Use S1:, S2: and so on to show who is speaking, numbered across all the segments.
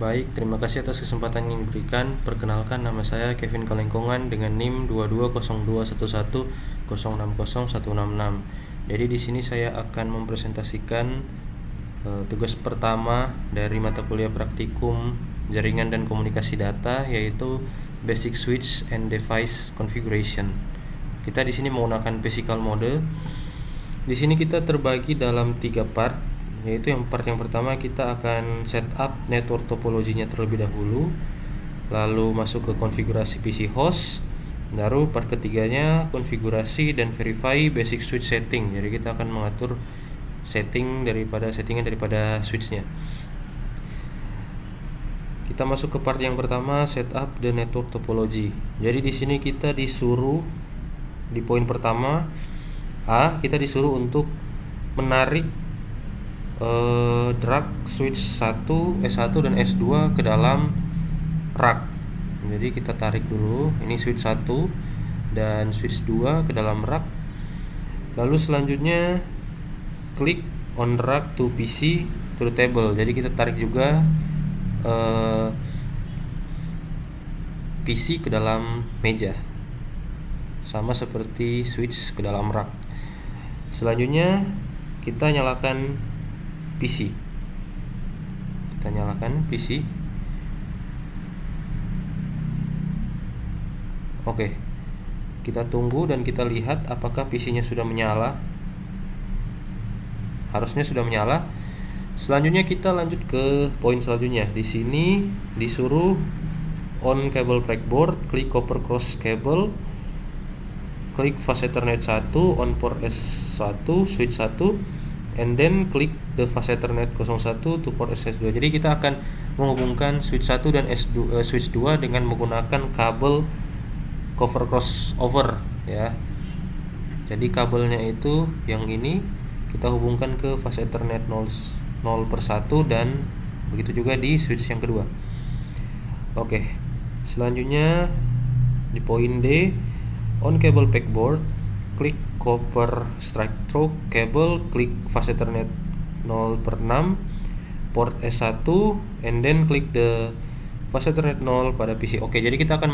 S1: Baik, terima kasih atas kesempatan yang diberikan. Perkenalkan, nama saya Kevin Kalengkongan dengan NIM 22021110600166. Jadi di sini saya akan mempresentasikan tugas pertama dari mata kuliah praktikum jaringan dan komunikasi data, yaitu Basic Switch and Device Configuration. Kita di sini menggunakan physical model. Di sini kita terbagi dalam 3 part, yaitu yang pertama kita akan setup network topologinya terlebih dahulu, lalu masuk ke konfigurasi PC host, baru part ketiganya konfigurasi dan verify basic switch setting. Jadi kita akan mengatur settingan daripada switchnya. Kita masuk ke part yang pertama, setup the network topology. Jadi di sini kita disuruh di poin pertama kita disuruh untuk menarik drag switch S1 dan S2 ke dalam rak. Jadi kita tarik dulu, ini switch 1 dan switch 2 ke dalam rak. Lalu selanjutnya klik on drag to PC to the table. Jadi kita tarik juga PC ke dalam meja, sama seperti switch ke dalam rak. Selanjutnya kita nyalakan PC. Oke, kita tunggu dan kita lihat apakah PC-nya sudah menyala. Harusnya sudah menyala. Selanjutnya kita lanjut ke poin selanjutnya. Di sini disuruh on cable breadboard, klik copper cross cable, klik fast Ethernet 1 on port S1 switch 1, and then klik the fast Ethernet 01 to port S2. Jadi kita akan menghubungkan switch 1 dan switch 2 dengan menggunakan kabel cover crossover ya. Jadi kabelnya itu yang ini kita hubungkan ke fast Ethernet 0/1 dan begitu juga di switch yang kedua. Oke. Selanjutnya di poin D, on cable backboard, klik copper strike through cable, klik fast Ethernet 0/6 port S1, and then klik the fast Ethernet 0 pada PC. Oke, jadi kita akan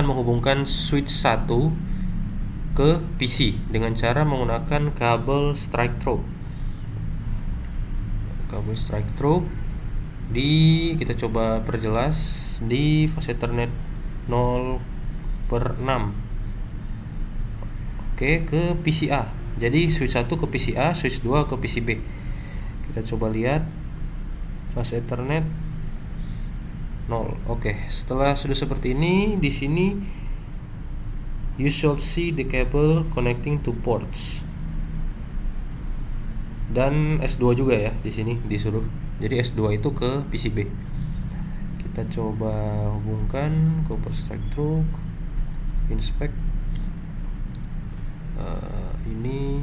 S1: menghubungkan switch 1 ke PC dengan cara menggunakan kabel strike through. Kita coba perjelas di fast Ethernet 0/6. Oke, ke PCA. Jadi switch 1 ke PCA, switch 2 ke PCB. Kita coba lihat fast Ethernet 0. Oke, setelah sudah seperti ini, di sini you should see the cable connecting to ports. Dan S2 juga ya, di sini disuruh. Jadi S2 itu ke PCB. Kita coba hubungkan copper strike through, inspect. Ini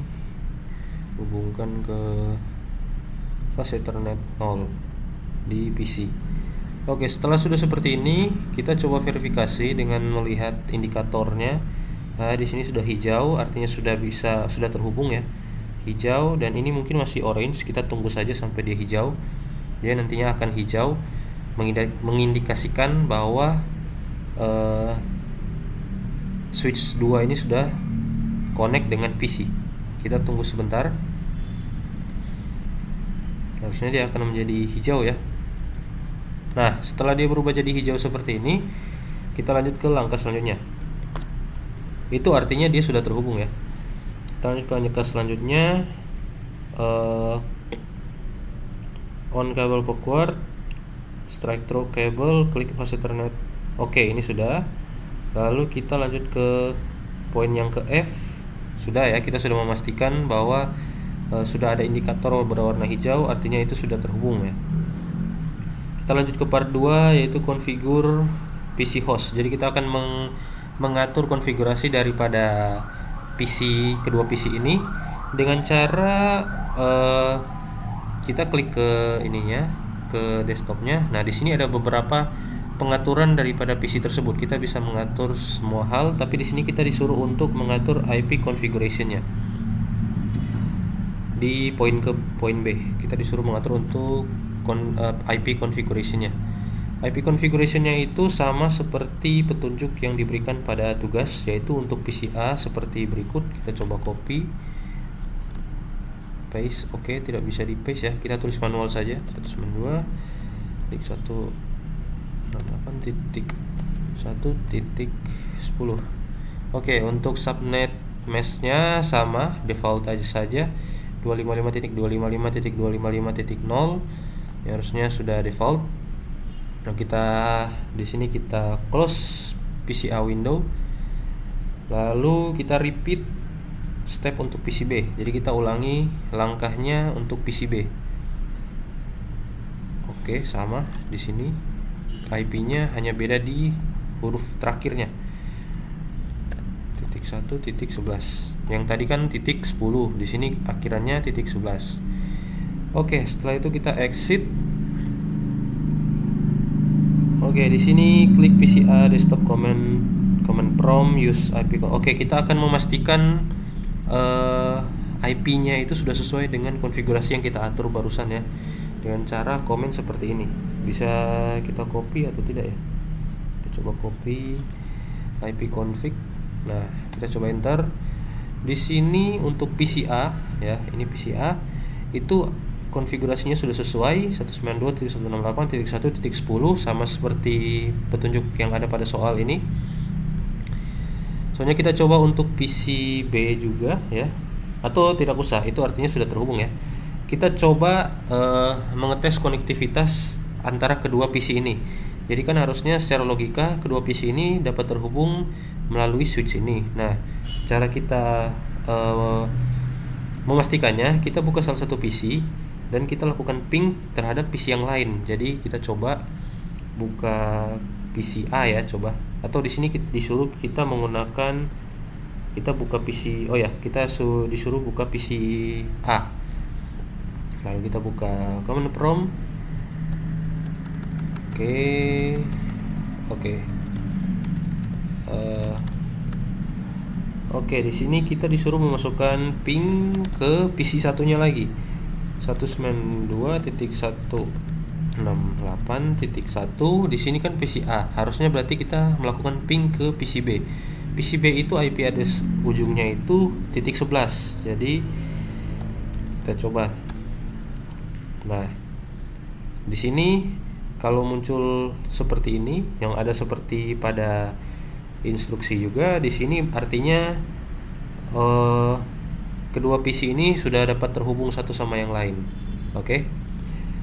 S1: hubungkan ke fast Ethernet 0 di PC. Oke, setelah sudah seperti ini, kita coba verifikasi dengan melihat indikatornya. Nah, di sini sudah hijau, artinya sudah terhubung ya. Hijau, dan ini mungkin masih orange. Kita tunggu saja sampai dia hijau. Dia nantinya akan hijau, mengindikasikan bahwa switch 2 ini sudah connect dengan PC. Kita tunggu sebentar. Harusnya dia akan menjadi hijau ya. Nah, setelah dia berubah jadi hijau seperti ini, kita lanjut ke langkah selanjutnya. Itu artinya dia sudah terhubung ya. Kita lanjut ke langkah selanjutnya, on cable backward, strike through cable, klik fast Ethernet. Oke, ini sudah. Lalu kita lanjut ke poin yang ke F. Sudah ya, kita sudah memastikan bahwa sudah ada indikator berwarna hijau, artinya itu sudah terhubung ya. Kita lanjut ke part 2, yaitu configure PC host. Jadi kita akan mengatur konfigurasi daripada kedua PC ini dengan cara kita klik ke desktopnya. Nah, di sini ada beberapa pengaturan daripada PC tersebut. Kita bisa mengatur semua hal, tapi di sini kita disuruh untuk mengatur IP configuration-nya. Di poin B, kita disuruh mengatur untuk IP configuration-nya. IP configuration-nya itu sama seperti petunjuk yang diberikan pada tugas, yaitu untuk PCA seperti berikut. Kita coba copy, paste. Oke, tidak bisa di paste ya. Kita tulis manual saja. 192.168.1.10. Oke, untuk subnet mesh-nya sama, default aja saja 255.255.255.0. Ya, harusnya sudah default. Nah, kita di sini kita close PCA window, lalu kita repeat step untuk PCB. Jadi kita ulangi langkahnya untuk PCB. Oke, sama di sini. IP-nya hanya beda di huruf terakhirnya. 1.11. Yang tadi kan 10, di sini akhirannya 11. Oke, setelah itu kita exit. Oke, di sini klik PCA desktop command prompt use IP. Oke, kita akan memastikan IP-nya itu sudah sesuai dengan konfigurasi yang kita atur barusan ya, dengan cara komen seperti ini. Bisa kita copy atau tidak ya? Kita coba copy IP config. Nah, kita coba enter. Di sini untuk PCA ya, ini PCA itu konfigurasinya sudah sesuai 192.168.1.10 sama seperti petunjuk yang ada pada soal ini. Soalnya kita coba untuk PCB juga ya, atau tidak usah, itu artinya sudah terhubung ya. Kita coba mengetes konektivitas antara kedua PC ini. Jadi kan harusnya secara logika kedua PC ini dapat terhubung melalui switch ini. Nah, cara kita memastikannya, kita buka salah satu PC dan kita lakukan ping terhadap PC yang lain. Jadi kita coba buka PC A ya, coba. Atau di sini disuruh kita menggunakan, kita buka PC, kita disuruh buka PC A. Lalu kita buka command prompt. Oke, di sini kita disuruh memasukkan ping ke PC satunya lagi. 192.168.1. Di sini kan PC A. Harusnya berarti kita melakukan ping ke PCB. PCB itu IP address ujungnya itu .11. Jadi kita coba. Nah, di sini kalau muncul seperti ini, yang ada seperti pada instruksi juga, di sini artinya kedua PC ini sudah dapat terhubung satu sama yang lain. Oke.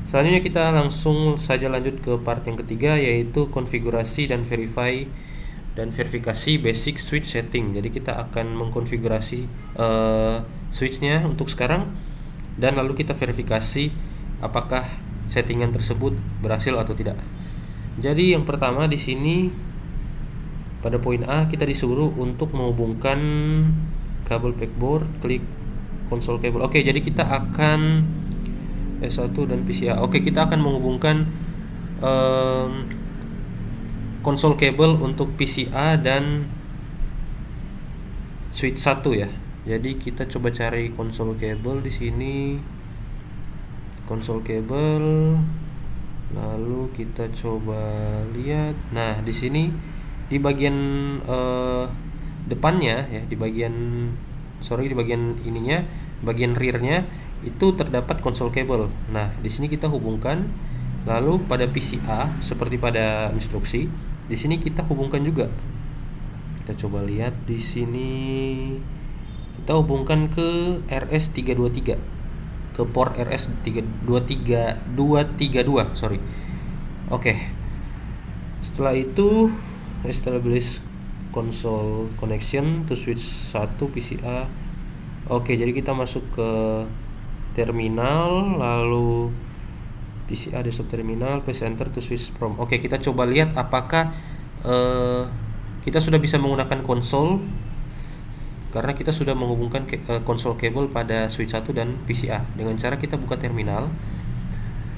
S1: Selanjutnya kita langsung saja lanjut ke part yang ketiga, yaitu konfigurasi dan verifikasi basic switch setting. Jadi kita akan mengkonfigurasi switchnya untuk sekarang, dan lalu kita verifikasi apakah settingan tersebut berhasil atau tidak. Jadi yang pertama di sini pada poin A kita disuruh untuk menghubungkan kabel breadboard, klik konsol kabel. Oke, jadi kita akan S1 dan PCA. Oke, kita akan menghubungkan konsol kabel untuk PCA dan switch 1 ya. Jadi kita coba cari konsol kabel di sini. Konsol kabel. Lalu kita coba lihat. Nah, di sini di bagian depannya ya, di bagian ininya, bagian rearnya itu terdapat konsol kabel. Nah, di sini kita hubungkan. Lalu pada PCA seperti pada instruksi, di sini kita hubungkan juga. Kita coba lihat di sini. Kita hubungkan ke RS323, ke port RS232, sorry. Oke. Setelah itu establish console connection to switch 1 PCA. Oke, jadi kita masuk ke terminal, lalu PCA desktop terminal, press enter to switch from. Oke, kita coba lihat apakah kita sudah bisa menggunakan konsol, karena kita sudah menghubungkan konsol kabel pada switch 1 dan PCA dengan cara kita buka terminal.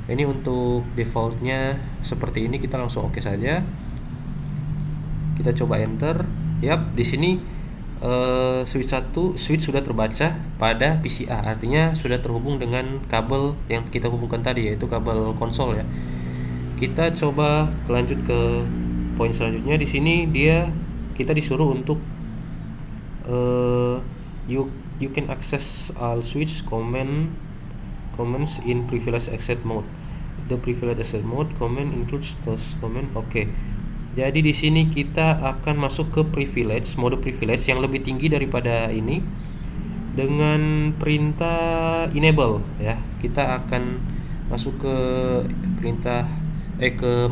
S1: Ini untuk defaultnya seperti ini, kita langsung oke saja. Kita coba enter. Yap, di sini switch sudah terbaca pada PCA, artinya sudah terhubung dengan kabel yang kita hubungkan tadi, yaitu kabel konsol ya. Kita coba lanjut ke poin selanjutnya. Di sini kita disuruh untuk you can access all switch commands in privileged access mode. The privileged access mode command includes those command. Oke. Jadi di sini kita akan masuk ke mode privilege yang lebih tinggi daripada ini dengan perintah enable ya. Kita akan masuk ke perintah ke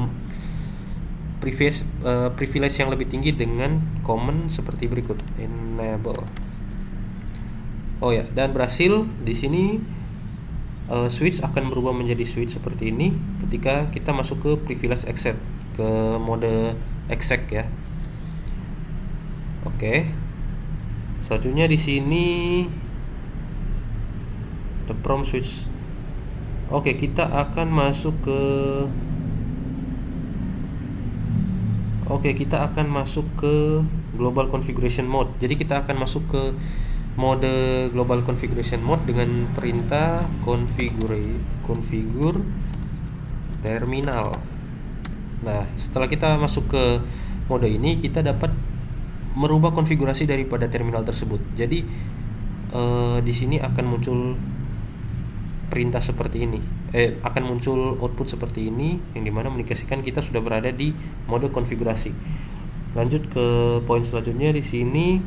S1: privilege yang lebih tinggi dengan command seperti berikut, enable. Oh ya, dan berhasil. Di sini switch akan berubah menjadi switch seperti ini ketika kita masuk ke privilege exit, ke mode exec ya. Oke. Selanjutnya di sini the prompt switch. Oke, kita akan masuk ke global configuration mode. Jadi kita akan masuk ke mode global configuration mode dengan perintah configure terminal. Nah, setelah kita masuk ke mode ini, kita dapat merubah konfigurasi daripada terminal tersebut. Jadi di sini akan muncul perintah seperti ini. Akan muncul output seperti ini, yang dimana mengindikasikan kita sudah berada di mode konfigurasi. Lanjut ke poin selanjutnya. Di sini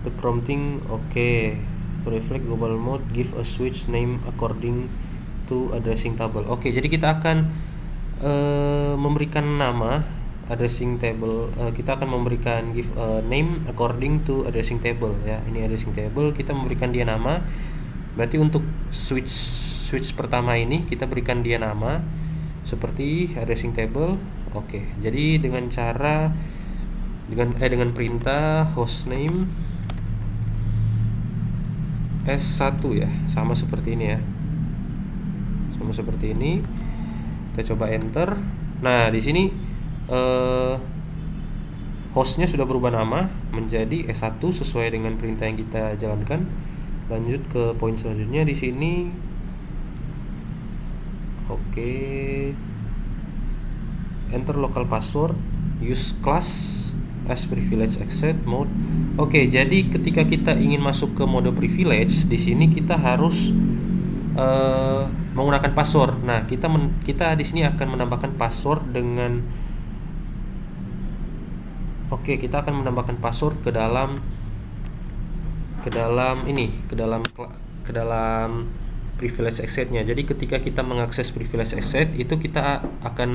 S1: the prompting to reflect global mode, give a switch name according to addressing table. Jadi kita akan memberikan nama addressing table. Kita akan memberikan give a name according to addressing table ya. Ini addressing table, kita memberikan dia nama. Berarti untuk switch pertama ini kita berikan dia nama seperti addressing table. Jadi dengan perintah hostname S1 ya, sama seperti ini ya. Sama seperti ini. Kita coba enter. Nah, di sini hostnya sudah berubah nama menjadi S1 sesuai dengan perintah yang kita jalankan. Lanjut ke poin selanjutnya. Di sini enter local password, use class as privilege access mode. Jadi ketika kita ingin masuk ke mode privilege, di sini kita harus menggunakan password. Nah, kita di sini akan menambahkan password dengan kita akan menambahkan password ke dalam privilege access-nya. Jadi ketika kita mengakses privilege access itu kita akan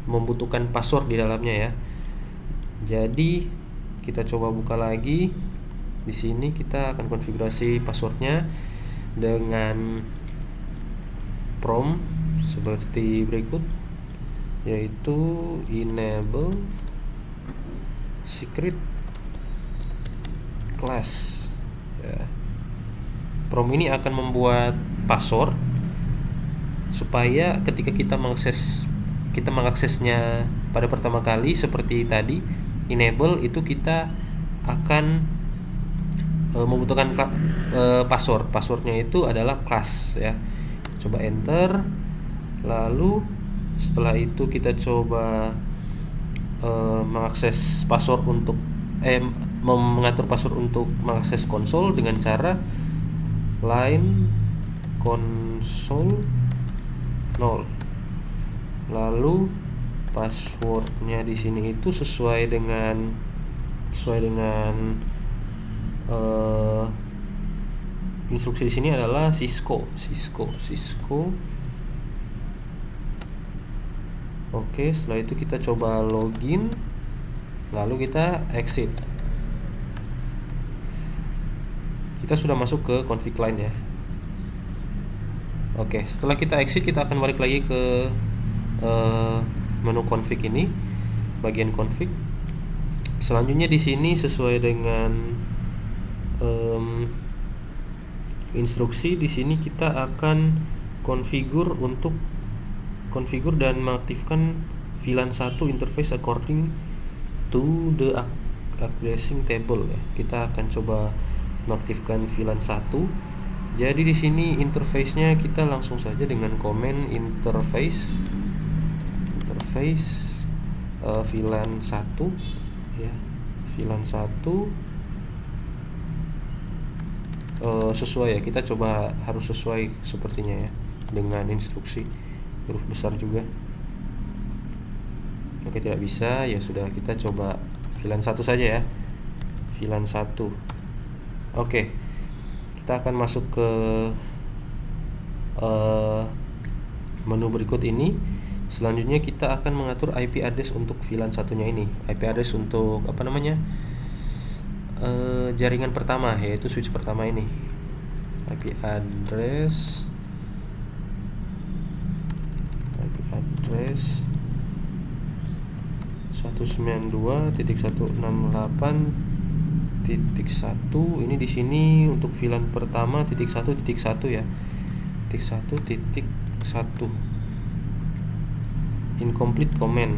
S1: membutuhkan password di dalamnya ya. Jadi kita coba buka lagi. Di sini kita akan konfigurasi passwordnya dengan prompt seperti berikut, yaitu enable secret class ya. Prompt ini akan membuat password supaya ketika kita mengaksesnya pada pertama kali seperti tadi enable, itu kita akan membutuhkan passwordnya itu adalah class ya. Coba enter. Lalu setelah itu kita coba mengakses password untuk mengatur password untuk mengakses konsol dengan cara line console 0. Lalu passwordnya di sini itu sesuai dengan instruksi di sini adalah Cisco. Setelah itu kita coba login, lalu kita exit. Kita sudah masuk ke config line ya. Setelah kita exit, kita akan balik lagi ke menu config ini, bagian config. Selanjutnya di sini sesuai dengan instruksi di sini kita akan konfigur dan mengaktifkan VLAN 1 interface according to the addressing table ya. Kita akan coba mengaktifkan VLAN 1. Jadi di sini interface-nya kita langsung saja dengan command interface VLAN 1 ya. VLAN 1 sesuai ya, kita coba harus sesuai sepertinya ya dengan instruksi huruf besar juga. Oke, tidak bisa, ya sudah, kita coba VLAN 1 saja ya. VLAN 1. Oke, kita akan masuk ke menu berikut ini. Selanjutnya kita akan mengatur IP address untuk VLAN satunya ini. IP address untuk apa namanya, jaringan pertama, yaitu switch pertama ini. IP address 192.168.1. Ini di sini untuk VLAN pertama .1.1 ya. .1.1. Incomplete command.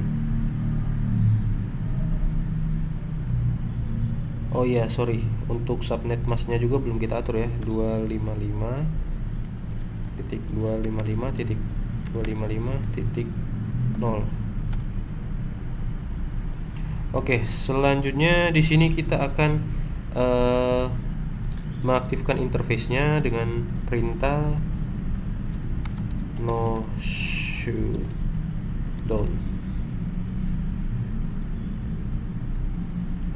S1: Oh iya, sorry. Untuk subnet masknya juga belum kita atur ya. 255.255.255.0. Oke, selanjutnya di sini kita akan mengaktifkan interface-nya dengan perintah no shutdown.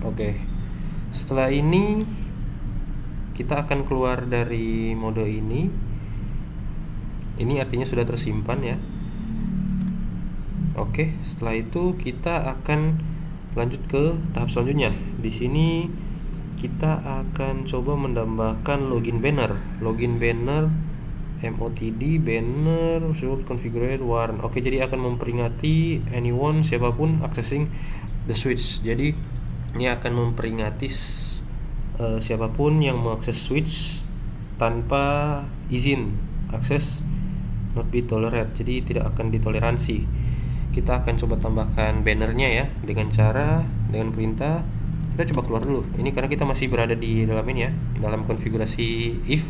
S1: Oke. Setelah ini kita akan keluar dari mode ini. Ini artinya sudah tersimpan ya. Oke, setelah itu kita akan lanjut ke tahap selanjutnya. Di sini kita akan coba menambahkan login banner. MOTD banner should configure warn. Oke, jadi akan memperingati anyone, siapapun accessing the switch. Jadi ini akan memperingati siapapun yang mengakses switch tanpa izin, akses not be tolerated. Jadi tidak akan ditoleransi. Kita akan coba tambahkan bannernya ya dengan perintah. Kita coba keluar dulu. Ini karena kita masih berada di dalam ini ya, dalam konfigurasi if.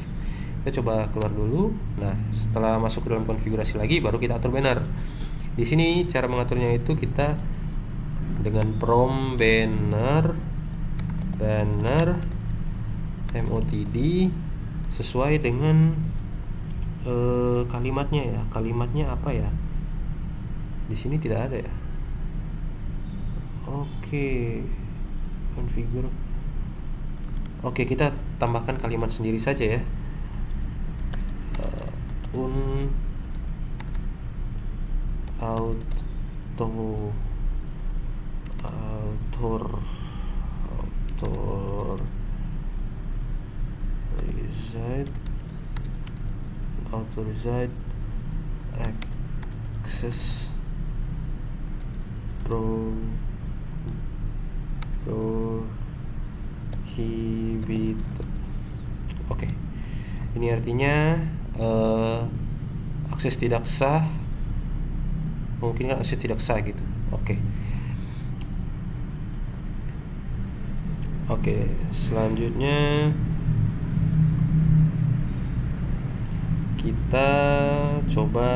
S1: Kita coba keluar dulu. Nah, setelah masuk ke dalam konfigurasi lagi, baru kita atur banner. Di sini cara mengaturnya itu kita dengan prom banner MOTD sesuai dengan kalimatnya ya. Kalimatnya apa ya? Di sini tidak ada ya. Oke, configure. Oke, kita tambahkan kalimat sendiri saja ya. Authorized access prohibited. Oke. Ini artinya akses tidak sah, mungkin akses tidak sah gitu. Oke, selanjutnya kita coba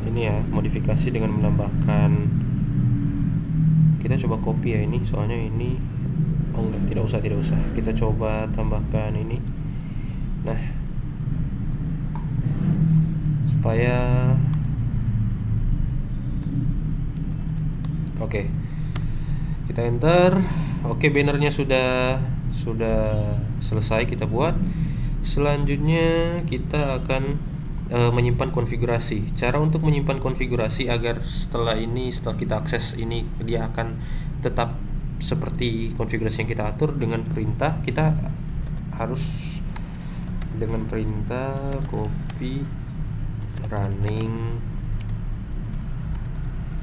S1: ini ya, modifikasi dengan menambahkan, kita coba copy ya ini, soalnya ini tidak usah. Kita coba tambahkan ini. Nah, supaya oke, kita enter. Oke, bannernya sudah selesai kita buat. Selanjutnya kita akan menyimpan konfigurasi. Cara untuk menyimpan konfigurasi agar setelah kita akses ini, dia akan tetap seperti konfigurasi yang kita atur dengan perintah. Kita harus dengan perintah copy running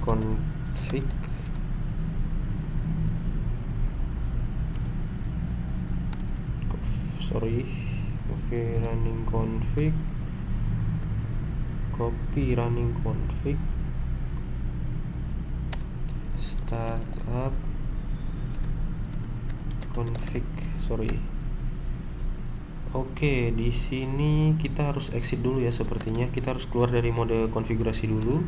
S1: config copy running config startup config, sorry. Oke, di sini kita harus exit dulu ya sepertinya. Kita harus keluar dari mode konfigurasi dulu.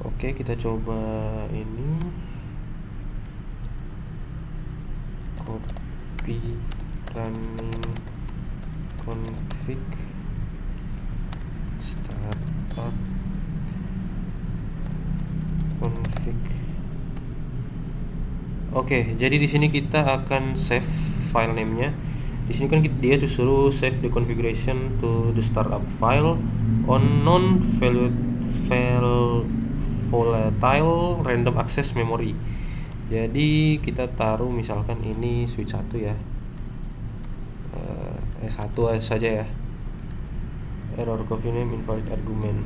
S1: Oke, kita coba ini. Copy running config startup config. Oke, jadi di sini kita akan save file name-nya. Di sini kan dia disuruh save the configuration to the startup file on non volatile random access memory. Jadi kita taruh misalkan ini switch 1 ya. S1 saja ya. Error coffee name invalid argument.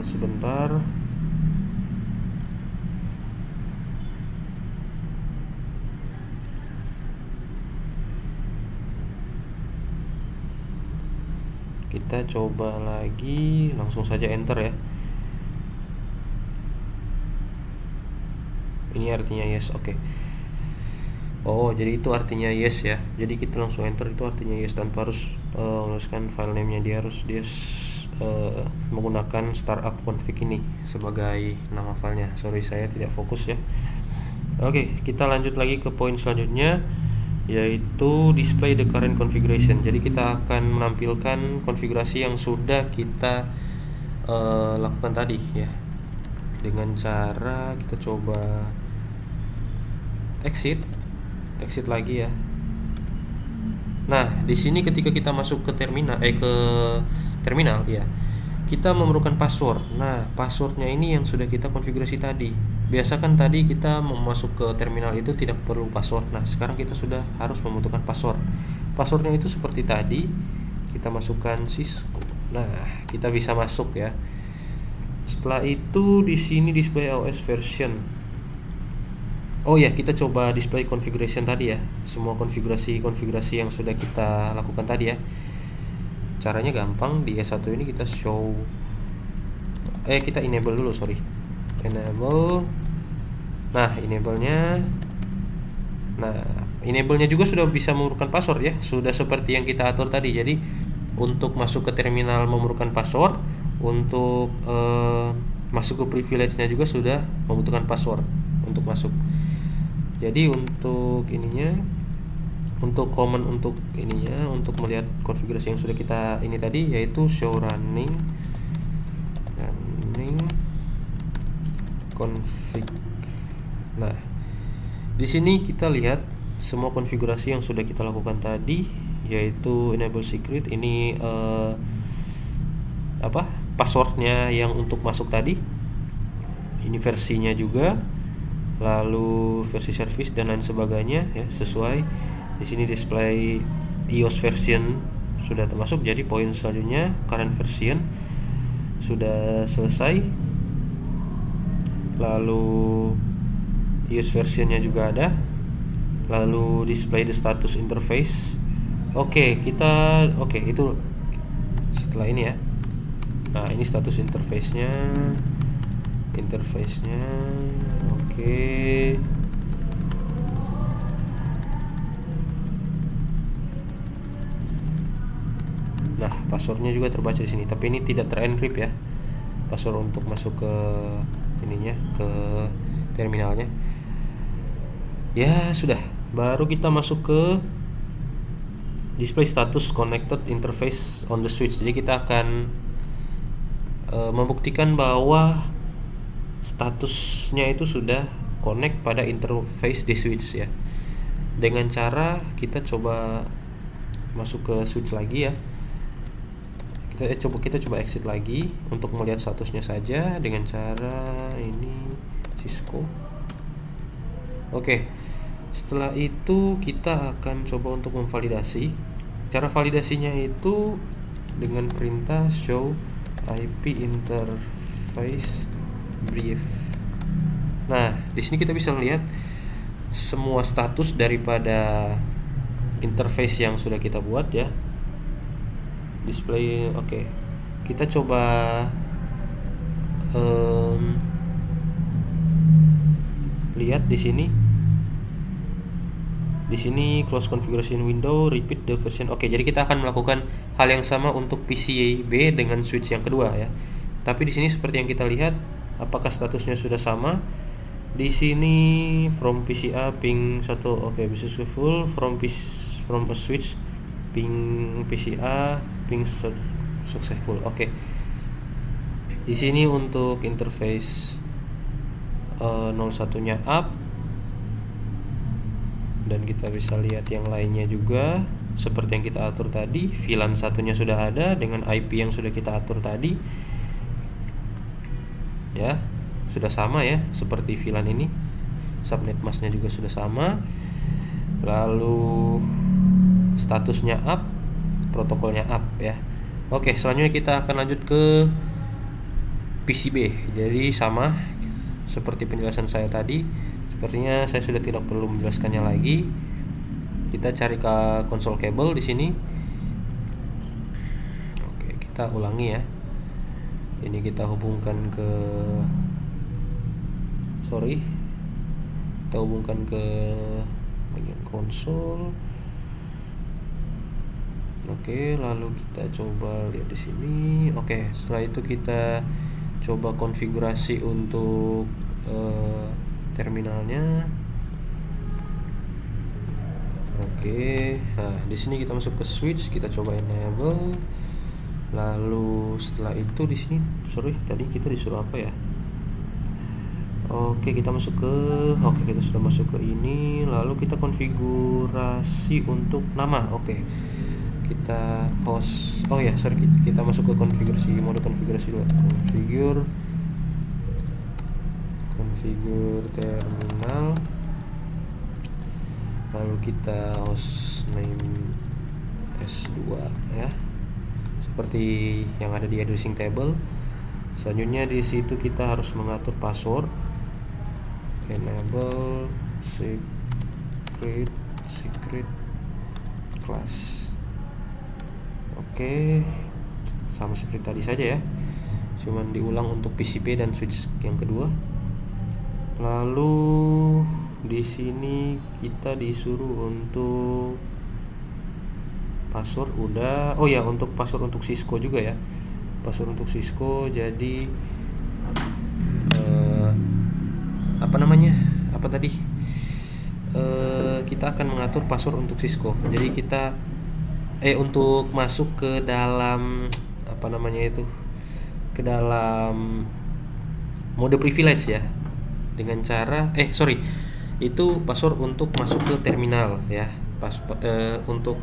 S1: Sebentar. Kita coba lagi, langsung saja enter ya. Ini artinya yes, oke. Oh, jadi itu artinya yes ya. Jadi kita langsung enter, itu artinya yes tanpa harus menuliskan file name-nya. Dia menggunakan startup config ini sebagai nama filenya. Sorry, saya tidak fokus ya. Oke, kita lanjut lagi ke poin selanjutnya, yaitu display the current configuration. Jadi kita akan menampilkan konfigurasi yang sudah kita lakukan tadi ya, dengan cara kita coba exit lagi ya. Nah, di sini ketika kita masuk ke terminal ya, kita memerlukan password. Nah, passwordnya ini yang sudah kita konfigurasi tadi. Biasa kan tadi kita mau masuk ke terminal itu tidak perlu password. Nah, sekarang kita sudah harus membutuhkan password. Passwordnya itu seperti tadi, kita masukkan Cisco. Nah, kita bisa masuk ya. Setelah itu di sini display OS version. Oh ya, kita coba display configuration tadi ya. Semua konfigurasi yang sudah kita lakukan tadi ya. Caranya gampang, di S1 ini kita kita enable dulu, sorry. Enable. Nah, enable-nya juga sudah bisa memerlukan password ya. Sudah seperti yang kita atur tadi. Jadi, untuk masuk ke terminal memerlukan password, untuk masuk ke privilege-nya juga sudah membutuhkan password untuk masuk. Jadi untuk untuk command untuk melihat konfigurasi yang sudah kita ini tadi, yaitu show running config. Nah, di sini kita lihat semua konfigurasi yang sudah kita lakukan tadi, yaitu enable secret. Ini passwordnya yang untuk masuk tadi. Ini versinya juga, lalu versi service dan lain sebagainya ya, sesuai. Di sini display iOS version sudah termasuk. Jadi poin selanjutnya current version sudah selesai, lalu iOS versionnya juga ada, lalu display the status interface. Itu setelah ini ya. Nah, ini status interface-nya. Oke. Nah, passwordnya juga terbaca di sini, tapi ini tidak terencrypt ya. Password untuk masuk ke ke terminalnya. Ya, sudah. Baru kita masuk ke display status connected interface on the switch. Jadi kita akan membuktikan bahwa statusnya itu sudah connect pada interface di switch ya. Dengan cara kita coba masuk ke switch lagi ya. Kita coba exit lagi untuk melihat statusnya saja dengan cara ini Cisco. Oke. Setelah itu kita akan coba untuk memvalidasi. Cara validasinya itu dengan perintah show IP interface brief. Nah, di sini kita bisa melihat semua status daripada interface yang sudah kita buat ya. Display Kita coba lihat di sini. Di sini close configuration window, repeat the version. Oke, jadi kita akan melakukan hal yang sama untuk PCB dengan switch yang kedua ya. Tapi di sini seperti yang kita lihat, apakah statusnya sudah sama? Di sini from PCA ping 1, oke, successful. From a switch ping PCA ping successful. Oke. Di sini untuk interface 01-nya up, dan kita bisa lihat yang lainnya juga seperti yang kita atur tadi. VLAN satunya sudah ada dengan IP yang sudah kita atur tadi ya, sudah sama ya seperti VLAN ini. Subnet masknya juga sudah sama. Lalu statusnya up, protokolnya up ya. Oke, selanjutnya kita akan lanjut ke PCB. Jadi sama seperti penjelasan saya tadi. Sepertinya saya sudah tidak perlu menjelaskannya lagi. Kita cari ke konsol kabel di sini. Oke, kita ulangi ya. Ini kita hubungkan ke kita hubungkan ke bagian konsol. Oke, lalu kita coba lihat di sini. Oke, setelah itu kita coba konfigurasi untuk terminalnya. Oke, nah di sini kita masuk ke switch, kita coba enable. Lalu setelah itu di sini, tadi kita disuruh apa ya? Oke, kita sudah masuk ke ini. Lalu kita konfigurasi untuk nama. Oke, kita host. Kita masuk ke mode konfigurasi dulu. Configure terminal. Lalu kita host name S2 ya, seperti yang ada di addressing table. Selanjutnya di situ kita harus mengatur password. Enable secret class. Oke, sama seperti tadi saja ya, cuman diulang untuk PCB dan switch yang kedua. Lalu di sini kita disuruh untuk password udah. Oh ya, untuk password untuk Cisco juga ya. Password untuk Cisco, jadi kita akan mengatur password untuk Cisco. Jadi kita untuk masuk ke dalam ke dalam mode privilege ya, dengan cara itu password untuk masuk ke terminal ya. Untuk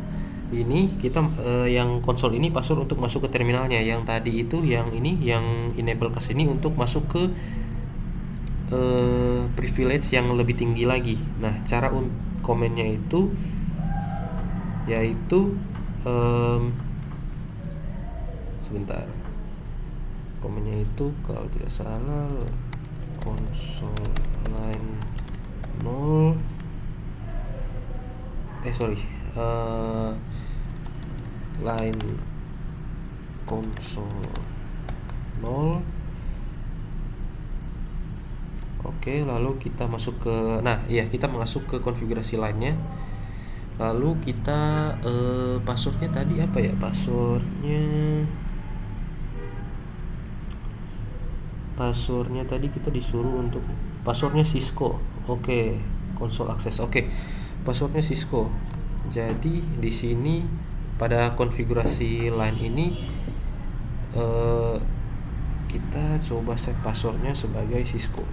S1: ini kita yang konsol ini password untuk masuk ke terminalnya. Yang tadi itu yang enable ke sini untuk masuk ke privilege yang lebih tinggi lagi. Nah, cara komennya itu yaitu sebentar. Komennya itu kalau tidak salah console line 0 line console 0. Oke, lalu kita masuk ke kita masuk ke konfigurasi lainnya. Lalu kita passwordnya tadi apa ya? Passwordnya tadi kita disuruh untuk passwordnya Cisco. Oke, konsol akses. Oke, passwordnya Cisco. Jadi di sini pada konfigurasi line ini kita coba set passwordnya sebagai Cisco.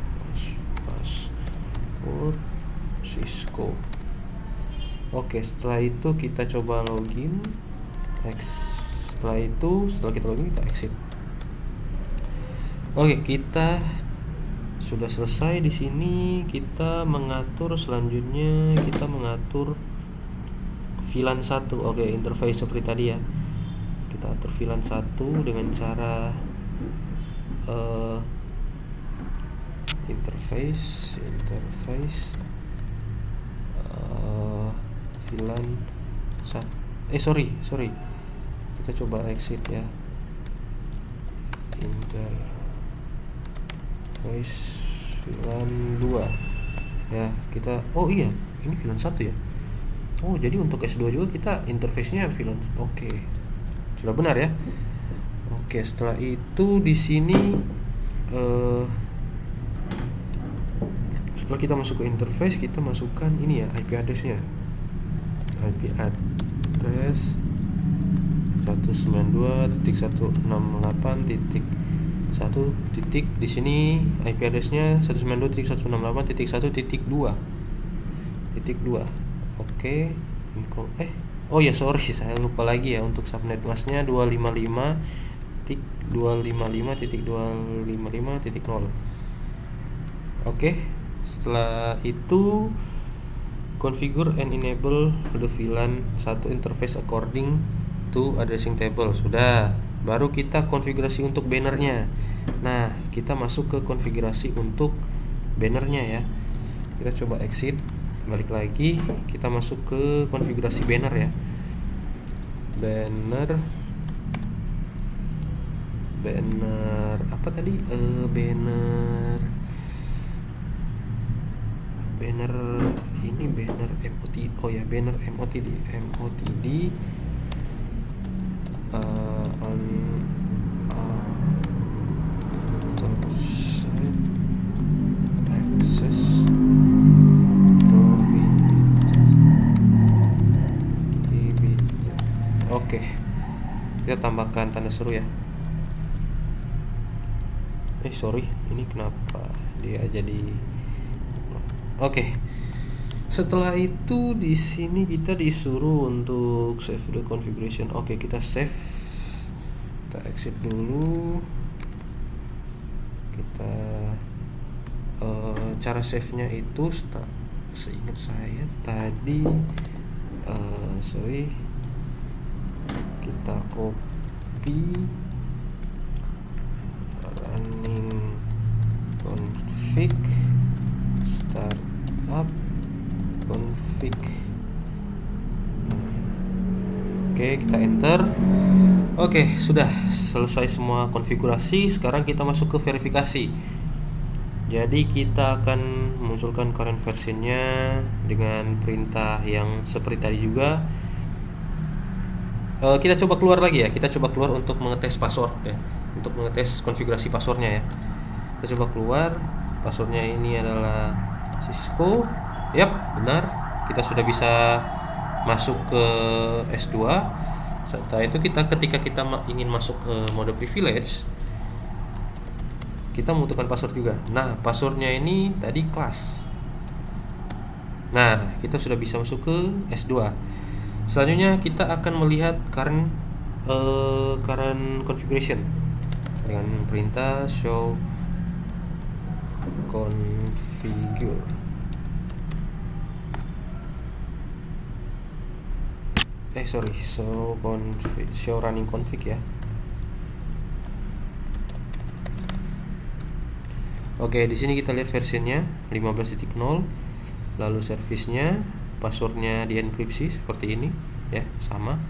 S1: Password Cisco. Oke, setelah itu kita coba login. Setelah kita login, kita exit. Oke, kita sudah selesai di sini. Kita mengatur selanjutnya, kita mengatur VLAN 1. Oke, interface seperti tadi ya. Kita atur VLAN 1 dengan cara interface VLAN kita coba exit ya. interface VLAN 2 ya. Kita iya ini VLAN 1 ya. Jadi untuk S2 juga kita interface-nya VLAN. Oke. Sudah benar ya. Oke, setelah itu di sini setelah kita masuk ke interface, kita masukkan ini ya, IP address-nya. IP address 192.168.1. Di sini IP address-nya 192.168.1.2. Oke. Sorry saya lupa lagi ya, untuk subnet masknya 255.255.255.0. Oke. Setelah itu configure and enable the VLAN 1 interface according to addressing table. Sudah. Baru kita konfigurasi untuk bannernya. Nah, kita masuk ke konfigurasi untuk bannernya ya. Kita coba exit, balik lagi, kita masuk ke konfigurasi banner ya. Banner apa tadi? Banner ini banner MOTD. Banner MOTD on outside access provided. Oke, kita tambahkan tanda seru ya. Sorry, ini kenapa dia jadi. Oke. Setelah itu di sini kita disuruh untuk save the configuration. Oke, kita save. Kita exit dulu. Kita cara save-nya itu seingat saya tadi kita copy running config startup config. Oke, kita enter. Oke, sudah selesai semua konfigurasi. Sekarang kita masuk ke verifikasi. Jadi kita akan memunculkan current versionnya dengan perintah yang seperti tadi juga. Kita coba keluar lagi ya. Kita coba keluar untuk mengetes password ya, untuk mengetes konfigurasi passwordnya ya. Kita coba keluar. Passwordnya ini adalah Cisco. Yap, benar. Kita sudah bisa masuk ke S2. Setelah itu ketika kita ingin masuk ke mode privilege, kita membutuhkan password juga. Nah, passwordnya ini tadi class. Nah, kita sudah bisa masuk ke S2. Selanjutnya kita akan melihat current configuration dengan perintah show configure. Show running config ya. Oke, di sini kita lihat versionnya 15.0, lalu service-nya, passwordnya dienkripsi seperti ini ya, sama.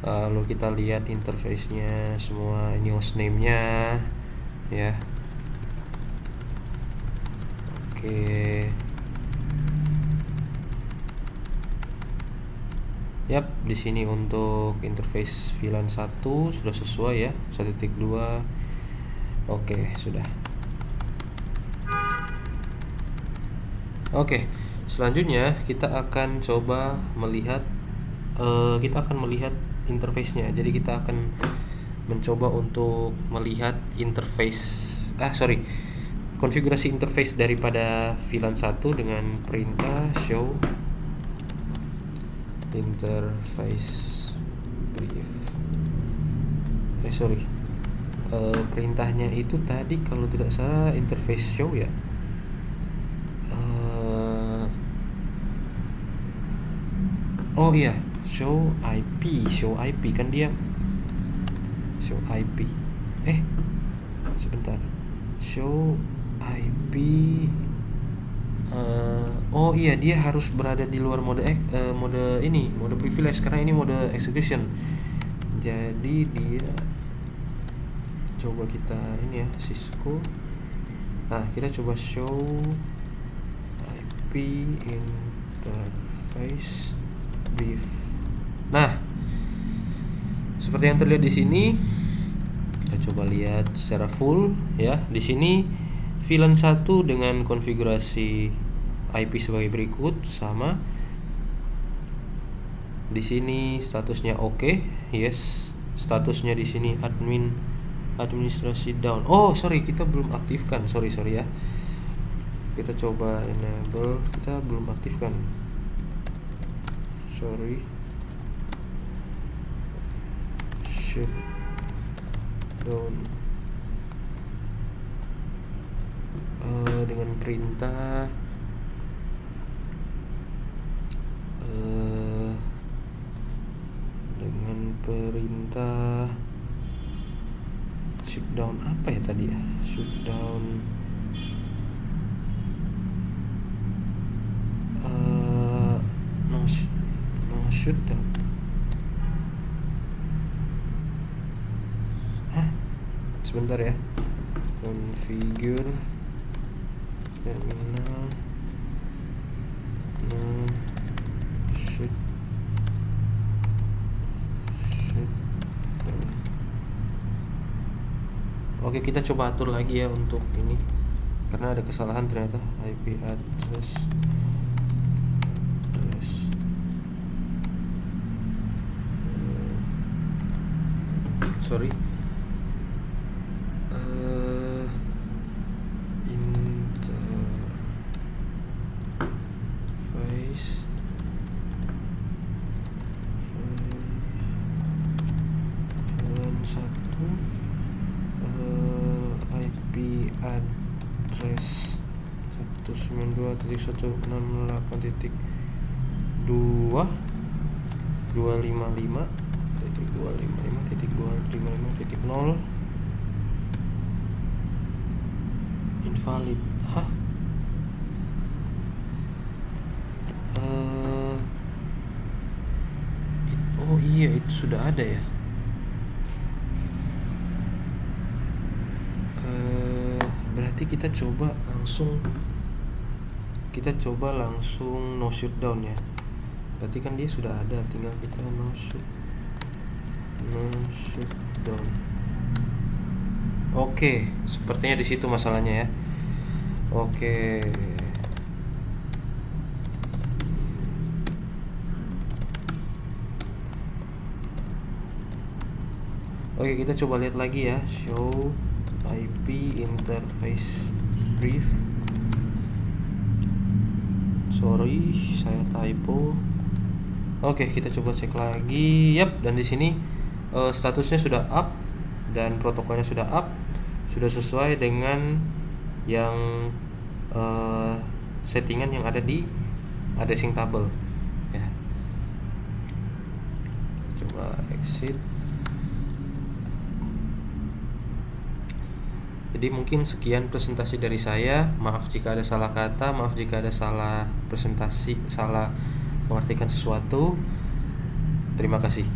S1: Lalu kita lihat interface-nya semua, ini hostname-nya ya. Oke. Yap, di sini untuk interface VLAN 1 sudah sesuai ya, 1.2. Oke, sudah. Oke, selanjutnya kita akan coba melihat interface-nya. Jadi kita akan mencoba untuk melihat konfigurasi interface daripada VLAN 1 dengan perintah show interface brief. Perintahnya itu tadi kalau tidak salah interface show ya. Show IP kan dia. Show IP. Sebentar. Show IP. Dia harus berada di luar mode privilege karena ini mode execution. Jadi dia coba kita ini ya, Cisco. Nah, kita coba show IP interface brief. Nah, seperti yang terlihat di sini, kita coba lihat secara full ya. Di sini VLAN 1 dengan konfigurasi IP sebagai berikut sama. Di sini statusnya oke, yes. Statusnya di sini administrasi down. Oh, sorry, kita belum aktifkan. Sorry ya. Kita coba enable, kita belum aktifkan. Sorry. Shut down dengan perintah shutdown apa ya tadi ya? Shutdown no shutdown. Sebentar ya. Configure terminal no shutdown. Oke, kita coba atur lagi ya untuk ini, karena ada kesalahan ternyata. IP address sorry interface VLAN 1 IP address 192.168.255.255.255.0 invalid. Oh iya, itu sudah ada ya. Berarti kita coba langsung no shutdown ya. Berarti kan dia sudah ada, tinggal kita no shutdown. Oke, sepertinya di situ masalahnya ya. Oke, kita coba lihat lagi ya. Show IP interface brief. Sorry, saya typo. Oke, kita coba cek lagi. Yap, dan di sini statusnya sudah up dan protokolnya sudah up, sudah sesuai dengan yang settingan yang ada di addressing table ya. Coba exit. Jadi mungkin sekian presentasi dari saya. Maaf jika ada salah kata, maaf jika ada salah presentasi, salah mengartikan sesuatu. Terima kasih.